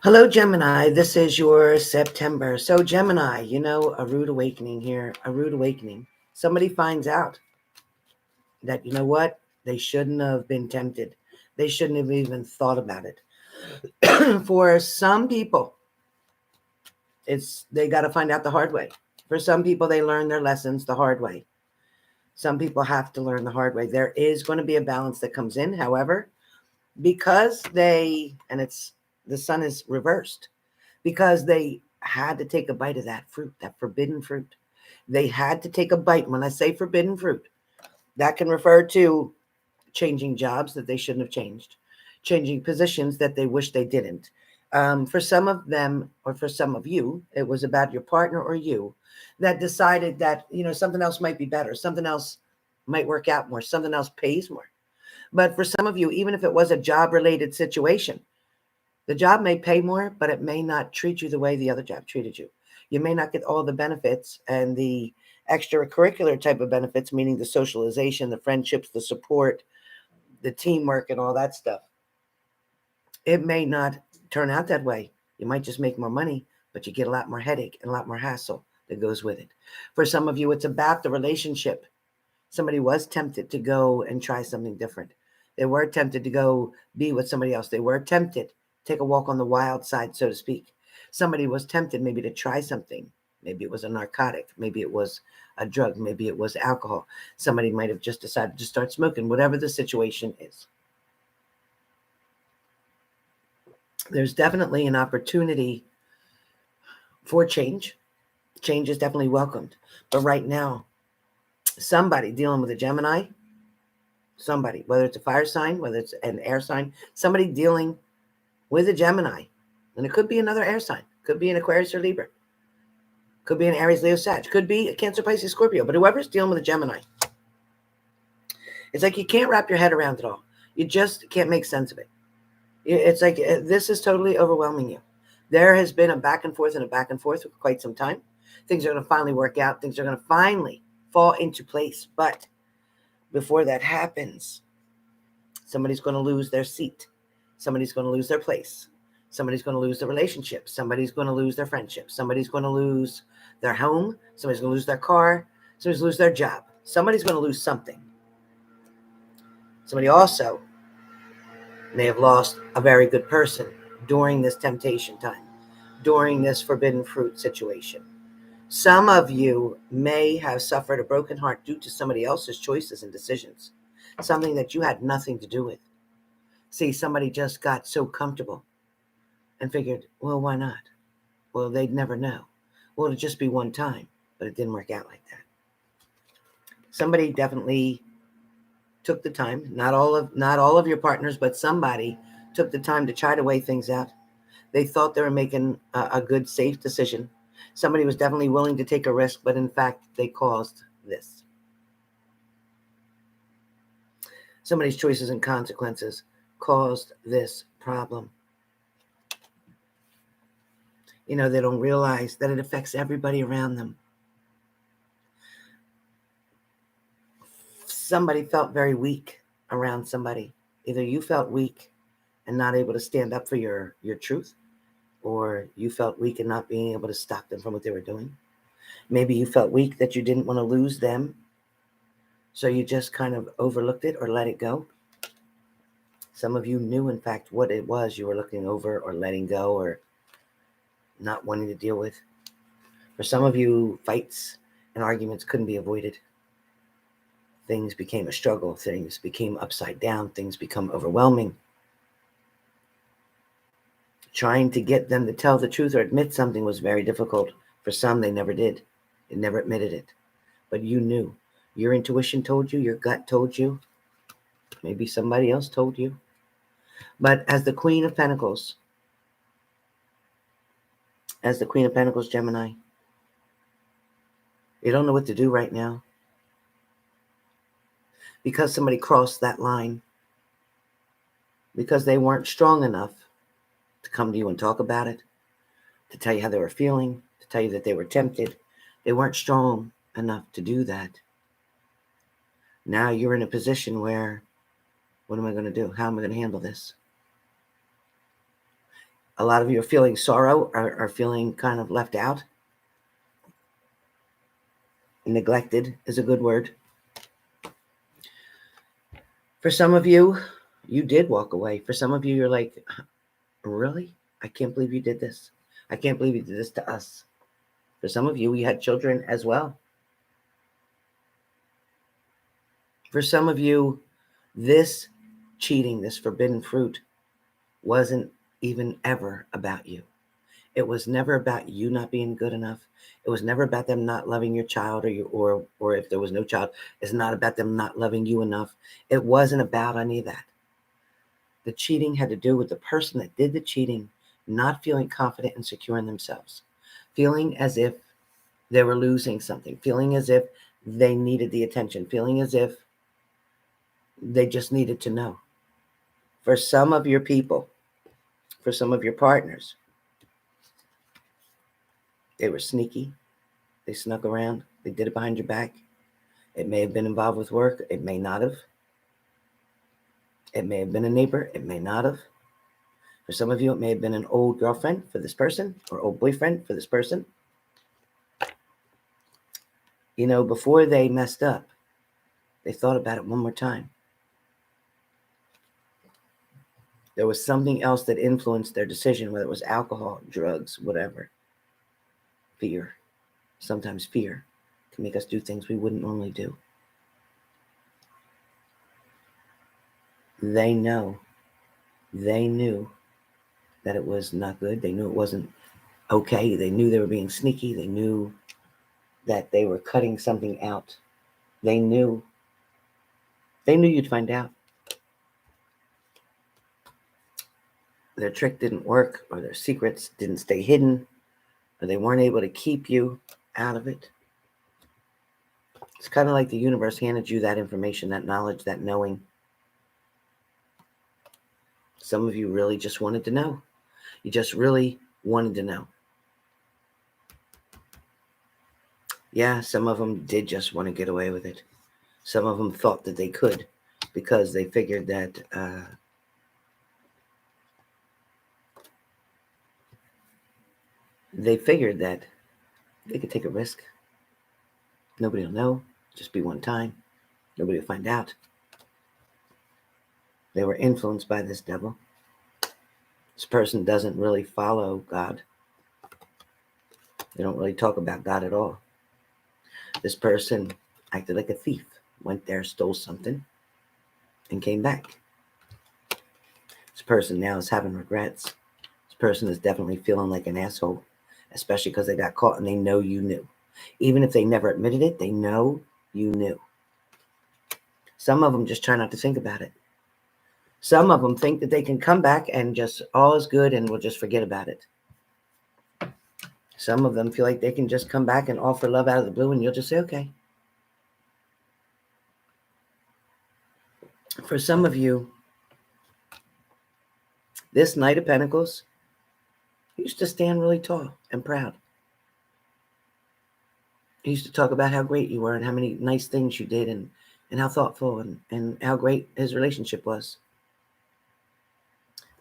Hello, Gemini. This is your September. So, Gemini, a rude awakening here, a rude awakening. Somebody finds out that, they shouldn't have been tempted. They shouldn't have even thought about it. For some people, they got to find out the hard way. For some people, they learn their lessons the hard way. Some people have to learn the hard way. There is going to be a balance that comes in. However, because it's the sun is reversed, because they had to take a bite of that fruit, that forbidden fruit. They had to take a bite. When I say forbidden fruit, that can refer to changing jobs that they shouldn't have changed, changing positions that they wish they didn't. For some of them, or for some of you, it was about your partner or you that decided that, something else might be better, something else might work out more, something else pays more. But for some of you, even if it was a job related situation, the job may pay more, but it may not treat you the way the other job treated you. You may not get all the benefits and the extracurricular type of benefits, meaning the socialization, the friendships, the support, the teamwork, and all that stuff. It may not turn out that way. You might just make more money, but you get a lot more headache and a lot more hassle that goes with it. For some of you, it's about the relationship. Somebody was tempted to go and try something different. They were tempted to go be with somebody else. They were tempted to take a walk on the wild side, so to speak. Somebody was tempted maybe to try something. Maybe it was a narcotic. Maybe it was a drug. Maybe it was alcohol. Somebody might have just decided to start smoking, whatever the situation is. There's definitely an opportunity for change. Change is definitely welcomed. But right now, somebody dealing with a Gemini, somebody, whether it's a fire sign, whether it's an air sign, somebody dealing with a Gemini, and it could be another air sign, could be an Aquarius or Libra, could be an Aries, Leo, Sag, could be a Cancer, Pisces, Scorpio, but whoever's dealing with a Gemini, it's like you can't wrap your head around it all. You just can't make sense of it. It's like this is totally overwhelming you. There has been a back and forth and a back and forth for quite some time. Things are going to finally work out. Things are going to finally fall into place. But before that happens, somebody's going to lose their seat. Somebody's going to lose their place. Somebody's going to lose their relationship. Somebody's going to lose their friendship. Somebody's going to lose their home. Somebody's going to lose their car. Somebody's going to lose their job. Somebody's going to lose something. Somebody also may have lost a very good person during this temptation time, during this forbidden fruit situation. Some of you may have suffered a broken heart due to somebody else's choices and decisions, something that you had nothing to do with. See, somebody just got so comfortable and figured, well, why not? Well, they'd never know. Well, it'd just be one time, but it didn't work out like that. Somebody definitely took the time, not all of your partners, but somebody took the time to try to weigh things out. They thought they were making a good, safe decision. Somebody was definitely willing to take a risk, but in fact, they caused this. Somebody's choices and consequences caused this problem. They don't realize that it affects everybody around them. Somebody felt very weak around somebody. Either you felt weak and not able to stand up for your truth, or you felt weak and not being able to stop them from what they were doing. Maybe you felt weak that you didn't want to lose them, so you just kind of overlooked it or let it go. Some of you knew, in fact, what it was you were looking over or letting go or not wanting to deal with. For some of you, fights and arguments couldn't be avoided. Things became a struggle. Things became upside down. Things become overwhelming. Trying to get them to tell the truth or admit something was very difficult. For some, they never did. They never admitted it. But you knew. Your intuition told you. Your gut told you. Maybe somebody else told you. But as the Queen of Pentacles, Gemini, you don't know what to do right now because somebody crossed that line, because they weren't strong enough to come to you and talk about it, to tell you how they were feeling, to tell you that they were tempted. They weren't strong enough to do that. Now you're in a position where, what am I going to do? How am I going to handle this? A lot of you are feeling sorrow, are feeling kind of left out. Neglected is a good word. For some of you, you did walk away. For some of you, you're like, really? I can't believe you did this. I can't believe you did this to us. For some of you, we had children as well. For some of you, this cheating, this forbidden fruit, wasn't even ever about you. It was never about you not being good enough. It was never about them not loving your child, or if there was no child, it's not about them not loving you enough. It wasn't about any of that. The cheating had to do with the person that did the cheating not feeling confident and secure in themselves, feeling as if they were losing something, feeling as if they needed the attention, feeling as if they just needed to know. For some of your people, for some of your partners, they were sneaky. They snuck around. They did it behind your back. It may have been involved with work. It may not have. It may have been a neighbor. It may not have. For some of you, it may have been an old girlfriend for this person or old boyfriend for this person. You know, before they messed up, they thought about it one more time. There was something else that influenced their decision, whether it was alcohol, drugs, whatever. Fear. Sometimes fear can make us do things we wouldn't normally do. They knew that it was not good. They knew it wasn't okay. They knew they were being sneaky. They knew that they were cutting something out. They knew you'd find out. Their trick didn't work, or their secrets didn't stay hidden, or they weren't able to keep you out of it. It's kind of like the universe handed you that information, that knowledge, that knowing. Some of you really just wanted to know. You just really wanted to know. Yeah, some of them did just want to get away with it. Some of them thought that they could because they figured that they could take a risk. Nobody will know. Just be one time. Nobody will find out. They were influenced by this devil. This person doesn't really follow God. They don't really talk about God at all. This person acted like a thief, went there, stole something, and came back. This person now is having regrets. This person is definitely feeling like an asshole, especially because they got caught and they know you knew. Even if they never admitted it, they know you knew. Some of them just try not to think about it. Some of them think that they can come back and just all is good and we'll just forget about it. Some of them feel like they can just come back and offer love out of the blue and you'll just say, okay. For some of you, this Knight of Pentacles used to stand really tall and proud. He used to talk about how great you were and how many nice things you did and how thoughtful and how great his relationship was.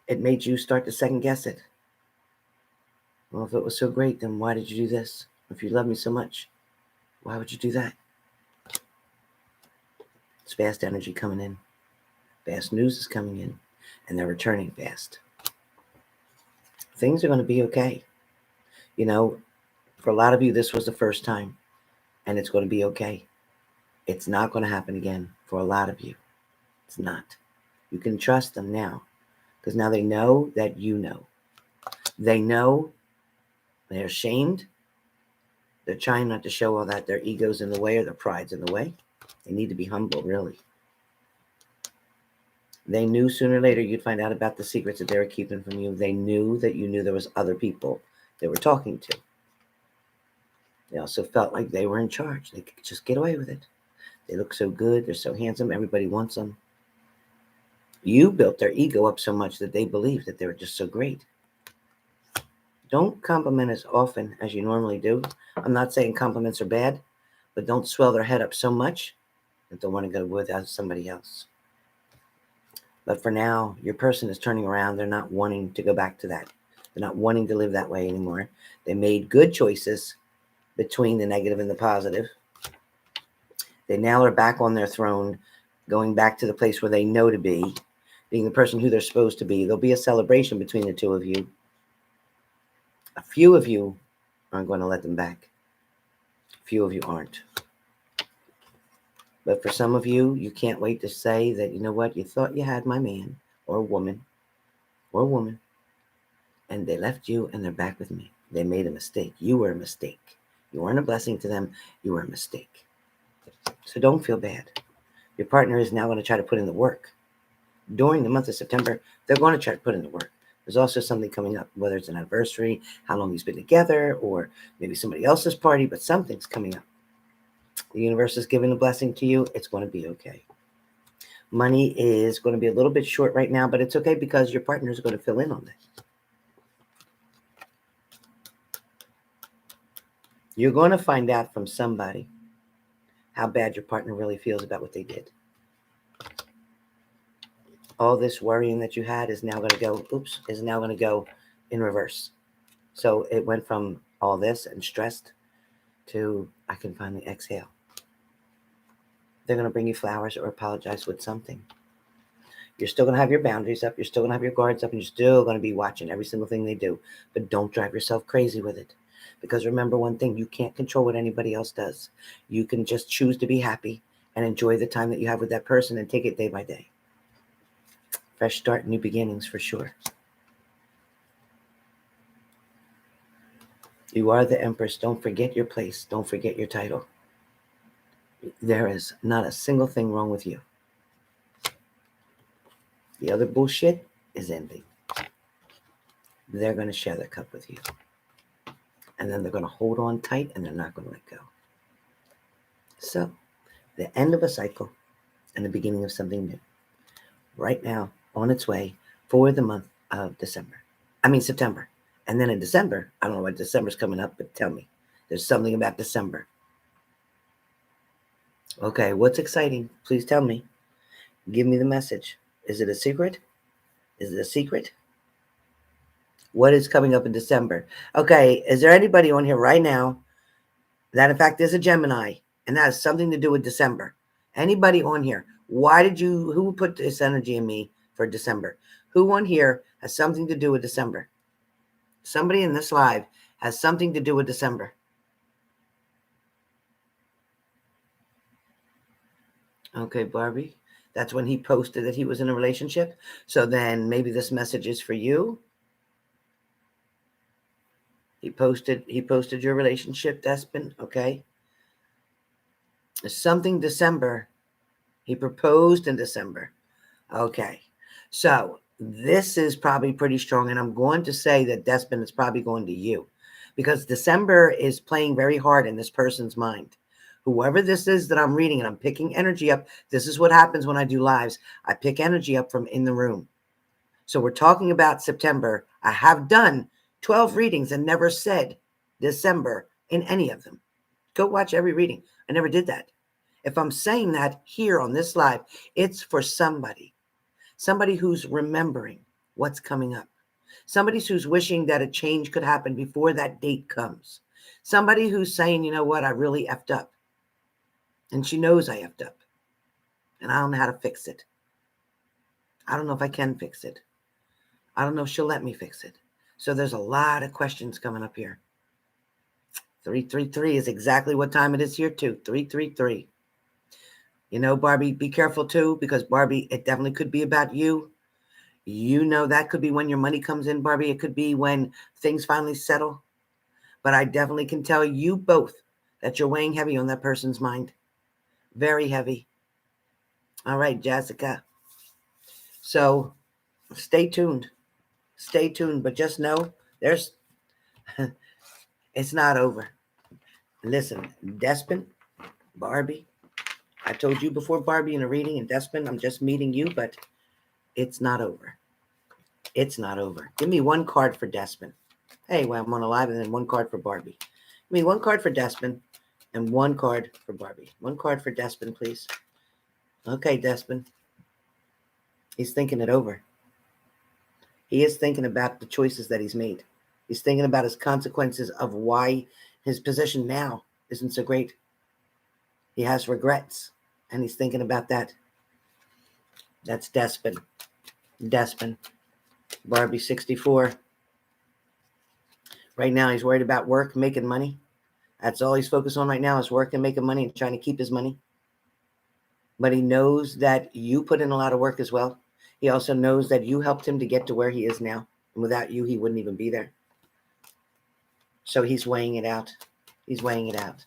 It made you start to second guess it. Well, if it was so great, then why did you do this? If you love me so much, why would you do that? It's fast energy coming in. Fast news is coming in, and they're returning fast. Things are going to be okay. You know, for a lot of you, this was the first time, and it's going to be okay. It's not going to happen again for a lot of you. It's not. You can trust them now, because now they know that you know. They know they're ashamed. They're trying not to show all that. Their ego's in the way or their pride's in the way. They need to be humble, really. They knew sooner or later you'd find out about the secrets that they were keeping from you. They knew that you knew there was other people they were talking to. They also felt like they were in charge. They could just get away with it. They look so good. They're so handsome. Everybody wants them. You built their ego up so much that they believed that they were just so great. Don't compliment as often as you normally do. I'm not saying compliments are bad, but don't swell their head up so much that they want to go without somebody else. But for now, your person is turning around. They're not wanting to go back to that. They're not wanting to live that way anymore. They made good choices between the negative and the positive. They now are back on their throne, going back to the place where they know to be, being the person who they're supposed to be. There'll be a celebration between the two of you. A few of you aren't going to let them back. A few of you aren't. But for some of you, you can't wait to say that, you know what, you thought you had my man or woman, and they left you and they're back with me. They made a mistake. You were a mistake. You weren't a blessing to them. You were a mistake. So don't feel bad. Your partner is now going to try to put in the work. During the month of September, they're going to try to put in the work. There's also something coming up, whether it's an anniversary, how long he's been together, or maybe somebody else's party, but something's coming up. The universe is giving a blessing to you. It's going to be okay. Money is going to be a little bit short right now, but it's okay because your partner is going to fill in on this. You're going to find out from somebody how bad your partner really feels about what they did. All this worrying that you had is now going to go in reverse. So it went from all this and stressed to I can finally exhale. They're going to bring you flowers or apologize with something. You're still going to have your boundaries up. You're still going to have your guards up. And you're still going to be watching every single thing they do. But don't drive yourself crazy with it. Because remember one thing, you can't control what anybody else does. You can just choose to be happy and enjoy the time that you have with that person and take it day by day. Fresh start, new beginnings for sure. You are the Empress. Don't forget your place. Don't forget your title. There is not a single thing wrong with you. The other bullshit is ending. They're going to share their cup with you. And then they're going to hold on tight and they're not going to let go. So, the end of a cycle and the beginning of something new. Right now, on its way for the month of September. And then in December, I don't know what December's coming up, but tell me. There's something about December. Okay, what's exciting? Please tell me. Give me the message. Is it a secret? Is it a secret? What is coming up in December? Okay, is there anybody on here right now that in fact is a Gemini and that has something to do with December? Anybody on here? Who put this energy in me for December? Who on here has something to do with December? Somebody in this live has something to do with December. Okay, Barbie. That's when he posted that he was in a relationship. So then maybe this message is for you. He posted your relationship, Despin. Okay. There's something December. He proposed in December. Okay. So this is probably pretty strong. And I'm going to say that Despin is probably going to you because December is playing very hard in this person's mind. Whoever this is that I'm reading and I'm picking energy up, this is what happens when I do lives. I pick energy up from in the room. So we're talking about September. I have done 12 readings and never said December in any of them. Go watch every reading. I never did that. If I'm saying that here on this live, it's for somebody who's remembering what's coming up. Somebody who's wishing that a change could happen before that date comes. Somebody who's saying, you know what, I really effed up. And she knows I effed up. And I don't know how to fix it. I don't know if I can fix it. I don't know if she'll let me fix it. So there's a lot of questions coming up here. 333 is exactly what time it is here too. 333. You know, Barbie, be careful too, because Barbie, it definitely could be about you. You know, that could be when your money comes in, Barbie. It could be when things finally settle. But I definitely can tell you both that you're weighing heavy on that person's mind. Very heavy. All right, Jessica. So stay tuned. Stay tuned. But just know it's not over. Listen, Despin, Barbie. I told you before, Barbie, in a reading, and Despin, I'm just meeting you, but it's not over. It's not over. Give me one card for Despin. Hey, well, I'm on a live, and then one card for Barbie. Give me one card for Despin and one card for Barbie. One card for Despin, please. Okay, Despin. He's thinking it over. He is thinking about the choices that he's made. He's thinking about his consequences of why his position now isn't so great. He has regrets, and he's thinking about that. That's Despin. Despin. Barbie 64. Right now, he's worried about work, making money. That's all he's focused on right now is work and making money and trying to keep his money. But he knows that you put in a lot of work as well. He also knows that you helped him to get to where he is now. And without you, he wouldn't even be there. So he's weighing it out. He's weighing it out.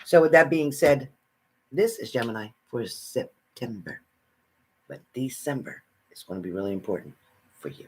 So with that being said, this is Gemini for September. But December is going to be really important for you.